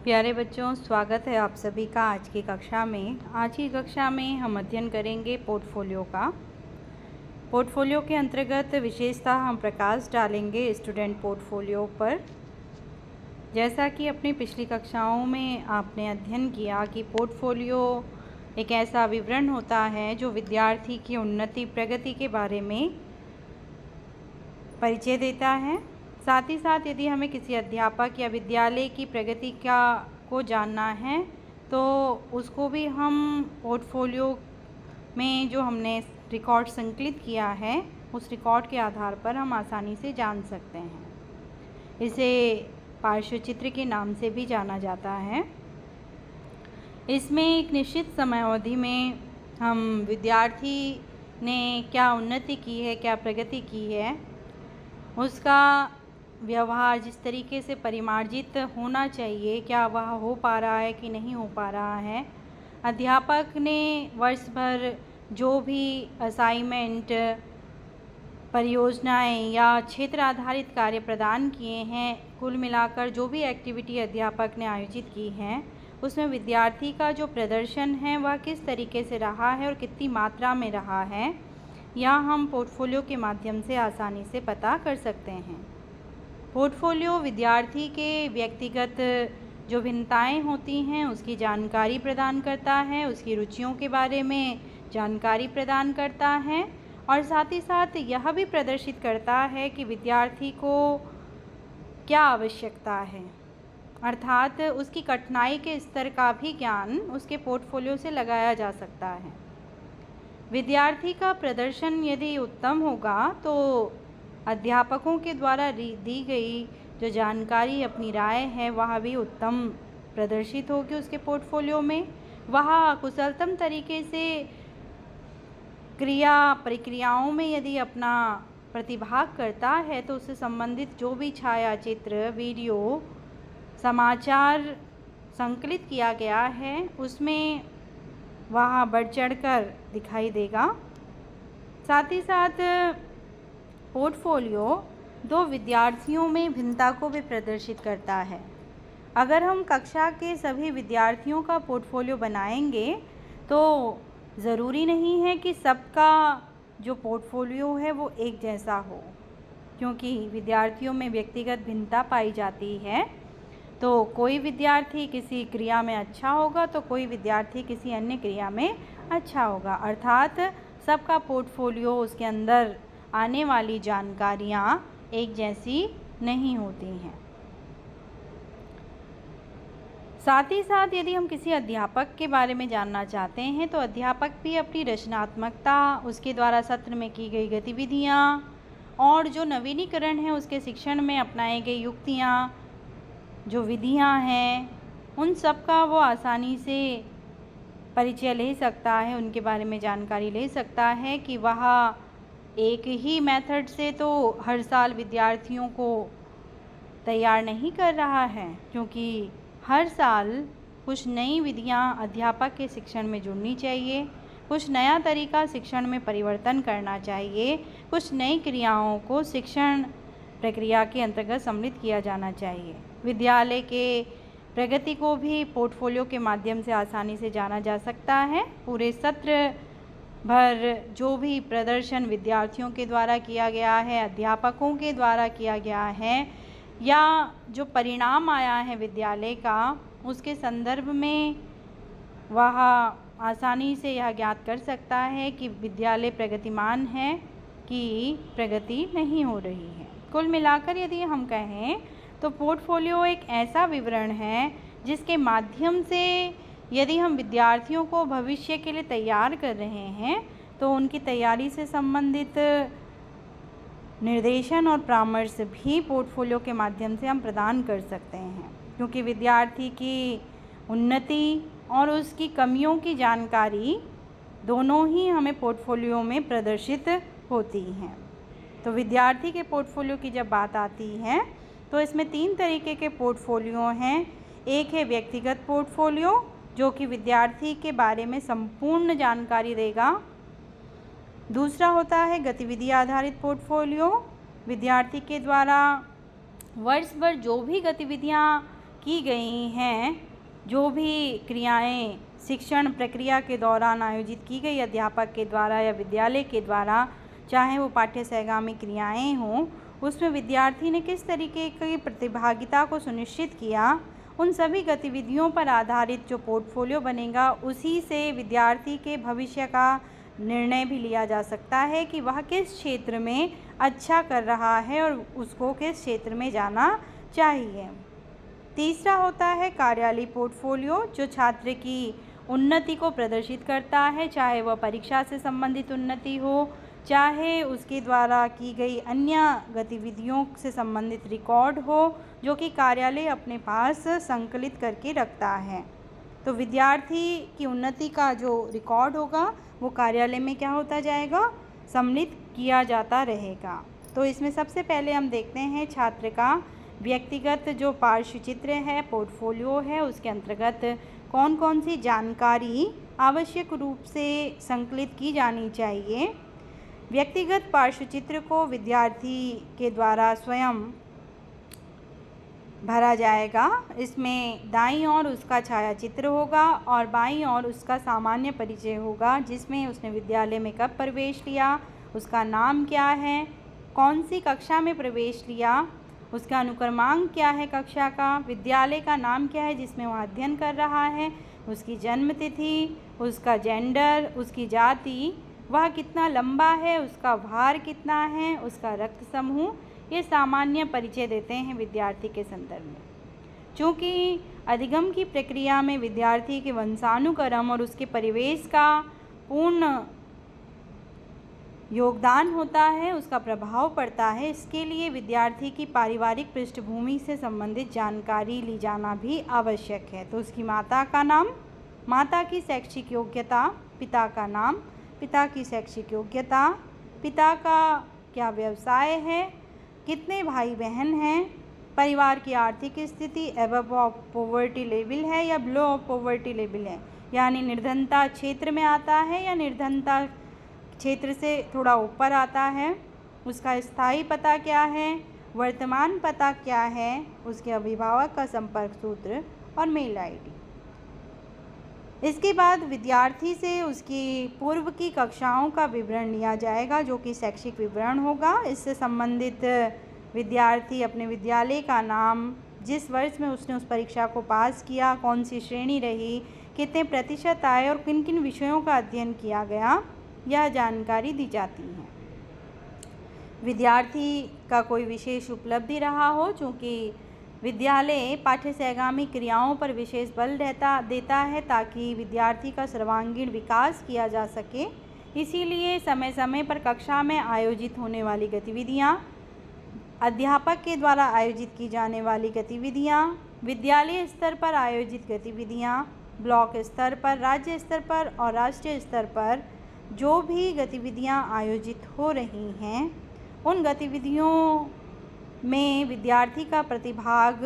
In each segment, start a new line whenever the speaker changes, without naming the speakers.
प्यारे बच्चों, स्वागत है आप सभी का आज की कक्षा में। आज की कक्षा में हम अध्ययन करेंगे पोर्टफोलियो का। पोर्टफोलियो के अंतर्गत विशेषतः हम प्रकाश डालेंगे स्टूडेंट पोर्टफोलियो पर। जैसा कि अपनी पिछली कक्षाओं में आपने अध्ययन किया कि पोर्टफोलियो एक ऐसा विवरण होता है जो विद्यार्थी की उन्नति प्रगति के बारे में परिचय देता है। साथ ही साथ यदि हमें किसी अध्यापक या विद्यालय की प्रगति को जानना है तो उसको भी हम पोर्टफोलियो में जो हमने रिकॉर्ड संकलित किया है उस रिकॉर्ड के आधार पर हम आसानी से जान सकते हैं। इसे पार्श्वचित्र के नाम से भी जाना जाता है। इसमें एक निश्चित समयावधि में हम विद्यार्थी ने क्या उन्नति की है, क्या प्रगति की है, उसका व्यवहार जिस तरीके से परिमार्जित होना चाहिए, क्या वह हो पा रहा है कि नहीं हो पा रहा है। अध्यापक ने वर्ष भर जो भी असाइनमेंट, परियोजनाएं या क्षेत्र आधारित कार्य प्रदान किए हैं, कुल मिलाकर जो भी एक्टिविटी अध्यापक ने आयोजित की हैं, उसमें विद्यार्थी का जो प्रदर्शन है वह किस तरीके से रहा है और कितनी मात्रा में रहा है, यह हम पोर्टफोलियो के माध्यम से आसानी से पता कर सकते हैं। पोर्टफोलियो विद्यार्थी के व्यक्तिगत जो भिन्नताएं होती हैं उसकी जानकारी प्रदान करता है, उसकी रुचियों के बारे में जानकारी प्रदान करता है और साथ ही साथ यह भी प्रदर्शित करता है कि विद्यार्थी को क्या आवश्यकता है, अर्थात उसकी कठिनाई के स्तर का भी ज्ञान उसके पोर्टफोलियो से लगाया जा सकता है। विद्यार्थी का प्रदर्शन यदि उत्तम होगा तो अध्यापकों के द्वारा दी गई जो जानकारी, अपनी राय है, वह भी उत्तम प्रदर्शित होगी उसके पोर्टफोलियो में। वह कुशलतम तरीके से प्रक्रियाओं में यदि अपना प्रतिभाग करता है तो उससे संबंधित जो भी छाया चित्र, वीडियो, समाचार संकलित किया गया है उसमें वह बढ़ चढ़कर दिखाई देगा। साथ ही साथ पोर्टफोलियो दो विद्यार्थियों में भिन्नता को भी प्रदर्शित करता है। अगर हम कक्षा के सभी विद्यार्थियों का पोर्टफोलियो बनाएंगे तो ज़रूरी नहीं है कि सबका जो पोर्टफोलियो है वो एक जैसा हो, क्योंकि विद्यार्थियों में व्यक्तिगत भिन्नता पाई जाती है। तो कोई विद्यार्थी किसी क्रिया में अच्छा होगा तो कोई विद्यार्थी किसी अन्य क्रिया में अच्छा होगा, अर्थात सबका पोर्टफोलियो, उसके अंदर आने वाली जानकारियाँ एक जैसी नहीं होती हैं। साथ ही साथ यदि हम किसी अध्यापक के बारे में जानना चाहते हैं तो अध्यापक भी अपनी रचनात्मकता, उसके द्वारा सत्र में की गई गतिविधियाँ और जो नवीनीकरण है उसके शिक्षण में अपनाई गई युक्तियाँ, जो विधियाँ हैं, उन सब का वो आसानी से परिचय ले सकता है, उनके बारे में जानकारी ले सकता है कि वह एक ही मेथड से तो हर साल विद्यार्थियों को तैयार नहीं कर रहा है, क्योंकि हर साल कुछ नई विधियां अध्यापक के शिक्षण में जुड़नी चाहिए, कुछ नया तरीका शिक्षण में परिवर्तन करना चाहिए, कुछ नई क्रियाओं को शिक्षण प्रक्रिया के अंतर्गत सम्मिलित किया जाना चाहिए। विद्यालय के प्रगति को भी पोर्टफोलियो के माध्यम से आसानी से जाना जा सकता है। पूरे सत्र भर जो भी प्रदर्शन विद्यार्थियों के द्वारा किया गया है, अध्यापकों के द्वारा किया गया है, या जो परिणाम आया है विद्यालय का, उसके संदर्भ में वह आसानी से यह ज्ञात कर सकता है कि विद्यालय प्रगतिमान है कि प्रगति नहीं हो रही है। कुल मिलाकर यदि हम कहें तो पोर्टफोलियो एक ऐसा विवरण है जिसके माध्यम से यदि हम विद्यार्थियों को भविष्य के लिए तैयार कर रहे हैं तो उनकी तैयारी से संबंधित निर्देशन और परामर्श भी पोर्टफोलियो के माध्यम से हम प्रदान कर सकते हैं, क्योंकि विद्यार्थी की उन्नति और उसकी कमियों की जानकारी दोनों ही हमें पोर्टफोलियो में प्रदर्शित होती हैं। तो विद्यार्थी के पोर्टफोलियो की जब बात आती है तो इसमें 3 तरीके के पोर्टफोलियो हैं। एक है व्यक्तिगत पोर्टफोलियो, जो कि विद्यार्थी के बारे में संपूर्ण जानकारी देगा। दूसरा होता है गतिविधि आधारित पोर्टफोलियो, विद्यार्थी के द्वारा वर्ष भर जो भी गतिविधियाँ की गई हैं, जो भी क्रियाएं शिक्षण प्रक्रिया के दौरान आयोजित की गई अध्यापक के द्वारा या विद्यालय के द्वारा, चाहे वो पाठ्य सहगामी क्रियाएं हों, उसमें विद्यार्थी ने किस तरीके की प्रतिभागिता को सुनिश्चित किया, उन सभी गतिविधियों पर आधारित जो पोर्टफोलियो बनेगा, उसी से विद्यार्थी के भविष्य का निर्णय भी लिया जा सकता है कि वह किस क्षेत्र में अच्छा कर रहा है और उसको किस क्षेत्र में जाना चाहिए। तीसरा होता है कार्यालयीय पोर्टफोलियो, जो छात्र की उन्नति को प्रदर्शित करता है, चाहे वह परीक्षा से संबंधित उन्नति हो, चाहे उसके द्वारा की गई अन्य गतिविधियों से संबंधित रिकॉर्ड हो, जो कि कार्यालय अपने पास संकलित करके रखता है। तो विद्यार्थी की उन्नति का जो रिकॉर्ड होगा वो कार्यालय में क्या होता जाएगा, सम्मिलित किया जाता रहेगा। तो इसमें सबसे पहले हम देखते हैं छात्र का व्यक्तिगत जो पार्श्व चित्र है, पोर्टफोलियो है, उसके अंतर्गत कौन कौन सी जानकारी आवश्यक रूप से संकलित की जानी चाहिए। व्यक्तिगत पार्श्व चित्र को विद्यार्थी के द्वारा स्वयं भरा जाएगा। इसमें दाईं ओर उसका छायाचित्र होगा और बाईं ओर उसका सामान्य परिचय होगा, जिसमें उसने विद्यालय में कब प्रवेश लिया, उसका नाम क्या है, कौन सी कक्षा में प्रवेश लिया, उसका अनुक्रमांक क्या है कक्षा का, विद्यालय का नाम क्या है जिसमें वह अध्ययन कर रहा है, उसकी जन्म तिथि, उसका जेंडर, उसकी जाति, वह कितना लंबा है, उसका भार कितना है, उसका रक्त समूह, ये सामान्य परिचय देते हैं विद्यार्थी के संदर्भ में। चूँकि अधिगम की प्रक्रिया में विद्यार्थी के वंशानुक्रम और उसके परिवेश का पूर्ण योगदान होता है, उसका प्रभाव पड़ता है, इसके लिए विद्यार्थी की पारिवारिक पृष्ठभूमि से संबंधित जानकारी ली जाना भी आवश्यक है। तो उसकी माता का नाम, माता की शैक्षिक योग्यता, पिता का नाम, पिता की शैक्षिक योग्यता, पिता का क्या व्यवसाय है, कितने भाई बहन हैं, परिवार की आर्थिक स्थिति अबव ऑफ पॉवर्टी लेवल है या बिलो ऑफ पॉवर्टी लेवल है, यानी निर्धनता क्षेत्र में आता है या निर्धनता क्षेत्र से थोड़ा ऊपर आता है, उसका स्थायी पता क्या है, वर्तमान पता क्या है, उसके अभिभावक का संपर्क सूत्र और मेल आईडी। इसके बाद विद्यार्थी से उसकी पूर्व की कक्षाओं का विवरण लिया जाएगा, जो कि शैक्षिक विवरण होगा। इससे संबंधित विद्यार्थी अपने विद्यालय का नाम, जिस वर्ष में उसने उस परीक्षा को पास किया, कौन सी श्रेणी रही, कितने प्रतिशत आए और किन किन विषयों का अध्ययन किया गया, यह जानकारी दी जाती है। विद्यार्थी का कोई विशेष उपलब्धि रहा हो, चूँकि विद्यालय पाठ्य सहगामी क्रियाओं पर विशेष बल देता है ताकि विद्यार्थी का सर्वांगीण विकास किया जा सके, इसीलिए समय समय पर कक्षा में आयोजित होने वाली गतिविधियाँ, अध्यापक के द्वारा आयोजित की जाने वाली गतिविधियाँ, विद्यालय स्तर पर आयोजित गतिविधियाँ, ब्लॉक स्तर पर, राज्य स्तर पर और राष्ट्रीय स्तर पर जो भी गतिविधियाँ आयोजित हो रही हैं, उन गतिविधियों में विद्यार्थी का प्रतिभाग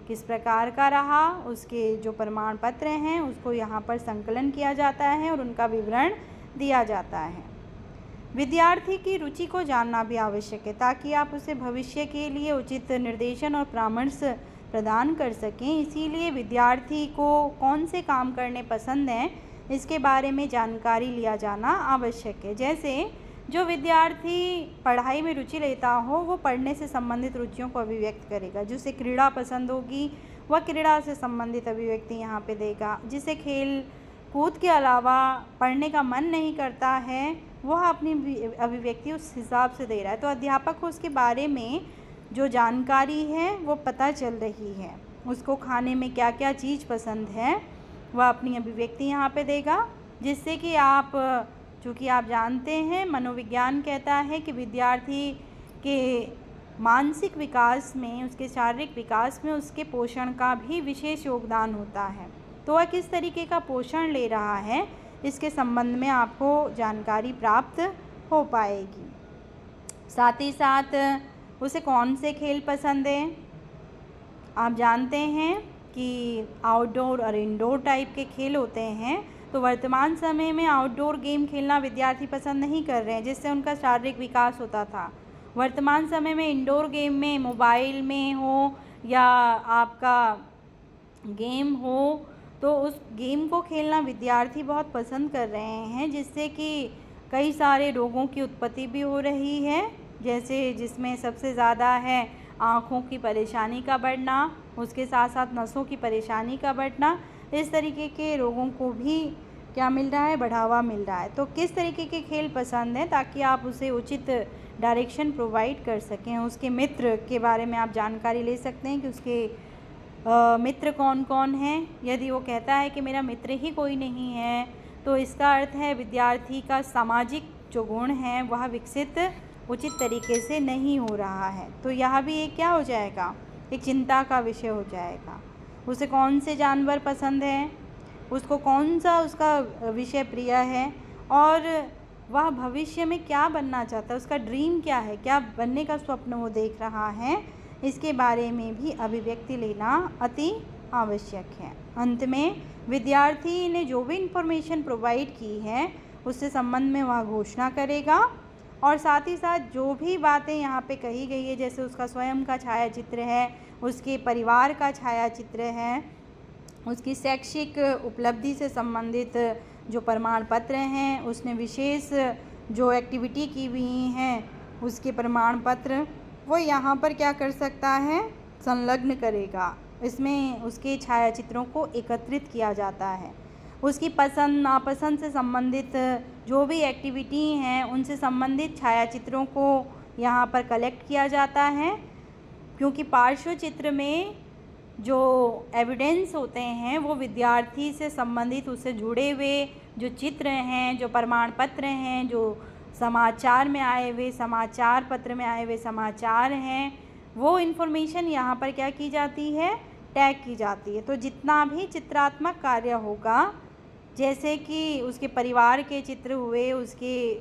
किस प्रकार का रहा, उसके जो प्रमाण पत्र हैं उसको यहाँ पर संकलन किया जाता है और उनका विवरण दिया जाता है। विद्यार्थी की रुचि को जानना भी आवश्यक है ताकि आप उसे भविष्य के लिए उचित निर्देशन और परामर्श प्रदान कर सकें। इसीलिए विद्यार्थी को कौन से काम करने पसंद हैं, इसके बारे में जानकारी लिया जाना आवश्यक है। जैसे जो विद्यार्थी पढ़ाई में रुचि लेता हो, वो पढ़ने से संबंधित रुचियों को अभिव्यक्त करेगा। जिसे क्रीड़ा पसंद होगी, वह क्रीड़ा से संबंधित अभिव्यक्ति यहाँ पे देगा। जिसे खेल कूद के अलावा पढ़ने का मन नहीं करता है, वह अपनी अभिव्यक्ति उस हिसाब से दे रहा है। तो अध्यापक को उसके बारे में जो जानकारी है वो पता चल रही है। उसको खाने में क्या क्या चीज़ पसंद है, वह अपनी अभिव्यक्ति यहाँ पे देगा, जिससे कि आप, चूँकि आप जानते हैं मनोविज्ञान कहता है कि विद्यार्थी के मानसिक विकास में, उसके शारीरिक विकास में उसके पोषण का भी विशेष योगदान होता है। तो वह किस तरीके का पोषण ले रहा है, इसके संबंध में आपको जानकारी प्राप्त हो पाएगी। साथ ही साथ उसे कौन से खेल पसंद हैं। आप जानते हैं कि आउटडोर और इंडोर टाइप के खेल होते हैं, तो वर्तमान समय में आउटडोर गेम खेलना विद्यार्थी पसंद नहीं कर रहे हैं, जिससे उनका शारीरिक विकास होता था। वर्तमान समय में इंडोर गेम में मोबाइल में हो या आपका गेम हो तो उस गेम को खेलना विद्यार्थी बहुत पसंद कर रहे हैं, जिससे कि कई सारे रोगों की उत्पत्ति भी हो रही है, जैसे जिसमें सबसे ज़्यादा है आँखों की परेशानी का बढ़ना, उसके साथ साथ नसों की परेशानी का बढ़ना। इस तरीके के रोगों को भी क्या मिल रहा है, बढ़ावा मिल रहा है। तो किस तरीके के खेल पसंद हैं ताकि आप उसे उचित डायरेक्शन प्रोवाइड कर सकें। उसके मित्र के बारे में आप जानकारी ले सकते हैं कि उसके मित्र कौन कौन हैं। यदि वो कहता है कि मेरा मित्र ही कोई नहीं है, तो इसका अर्थ है विद्यार्थी का सामाजिक जो गुण है वह विकसित उचित तरीके से नहीं हो रहा है। तो यह भी एक क्या हो जाएगा, एक चिंता का विषय हो जाएगा। उसे कौन से जानवर पसंद हैं, उसको कौन सा उसका विषय प्रिय है, और वह भविष्य में क्या बनना चाहता है, उसका ड्रीम क्या है, क्या बनने का स्वप्न वो देख रहा है, इसके बारे में भी अभिव्यक्ति लेना अति आवश्यक है। अंत में विद्यार्थी ने जो भी इन्फॉर्मेशन प्रोवाइड की है उससे संबंध में वह घोषणा करेगा, और साथ ही साथ जो भी बातें यहाँ पे कही गई है, जैसे उसका स्वयं का छायाचित्र है, उसके परिवार का छायाचित्र है, उसकी शैक्षिक उपलब्धि से संबंधित जो प्रमाण पत्र हैं, उसने विशेष जो एक्टिविटी की हुई हैं उसके प्रमाण पत्र, वो यहाँ पर क्या कर सकता है, संलग्न करेगा। इसमें उसके छायाचित्रों को एकत्रित किया जाता है। उसकी पसंद नापसंद से संबंधित जो भी एक्टिविटी हैं उनसे संबंधित छायाचित्रों को यहाँ पर कलेक्ट किया जाता है, क्योंकि पार्श्व चित्र में जो एविडेंस होते हैं वो विद्यार्थी से संबंधित उससे जुड़े हुए जो चित्र हैं, जो प्रमाण पत्र हैं, जो समाचार में आए हुए समाचार पत्र में आए हुए समाचार हैं, वो इन्फॉर्मेशन यहाँ पर क्या की जाती है, टैग की जाती है। तो जितना भी चित्रात्मक कार्य होगा, जैसे कि उसके परिवार के चित्र हुए, उसके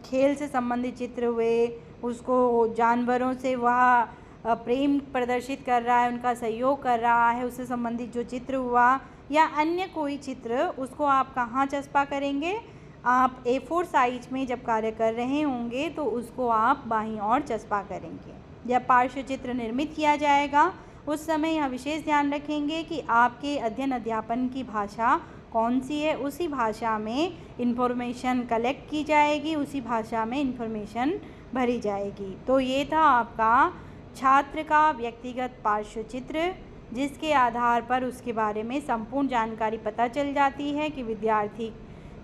खेल से संबंधित चित्र हुए, उसको जानवरों से वह प्रेम प्रदर्शित कर रहा है, उनका सहयोग कर रहा है, उससे संबंधित जो चित्र हुआ या अन्य कोई चित्र, उसको आप कहाँ चस्पा करेंगे, आप A4 साइज में जब कार्य कर रहे होंगे तो उसको आप बाईं ओर चस्पा करेंगे। जब पार्श्व चित्र निर्मित किया जाएगा उस समय यह विशेष ध्यान रखेंगे कि आपके अध्ययन अध्यापन की भाषा कौन सी है, उसी भाषा में इन्फॉर्मेशन कलेक्ट की जाएगी, उसी भाषा में इन्फॉर्मेशन भरी जाएगी। तो ये था आपका छात्र का व्यक्तिगत पार्श्व चित्र, जिसके आधार पर उसके बारे में संपूर्ण जानकारी पता चल जाती है कि विद्यार्थी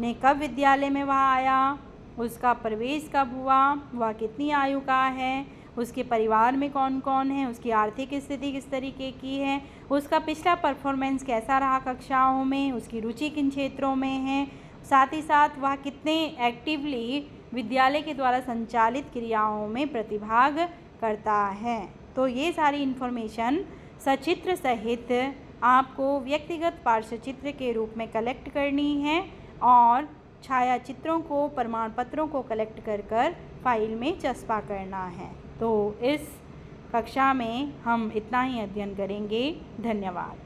ने कब विद्यालय में वह आया, उसका प्रवेश कब हुआ, वह कितनी आयु का है, उसके परिवार में कौन कौन है, उसकी आर्थिक स्थिति किस तरीके की है, उसका पिछला परफॉर्मेंस कैसा रहा कक्षाओं में, उसकी रुचि किन क्षेत्रों में है, साथ ही साथ वह कितने एक्टिवली विद्यालय के द्वारा संचालित क्रियाओं में प्रतिभाग करता है। तो ये सारी इन्फॉर्मेशन सचित्र सहित आपको व्यक्तिगत पार्श्वचित्र के रूप में कलेक्ट करनी है और छायाचित्रों को, प्रमाण पत्रों को कलेक्ट कर फाइल में चस्पा करना है। तो इस कक्षा में हम इतना ही अध्ययन करेंगे। धन्यवाद।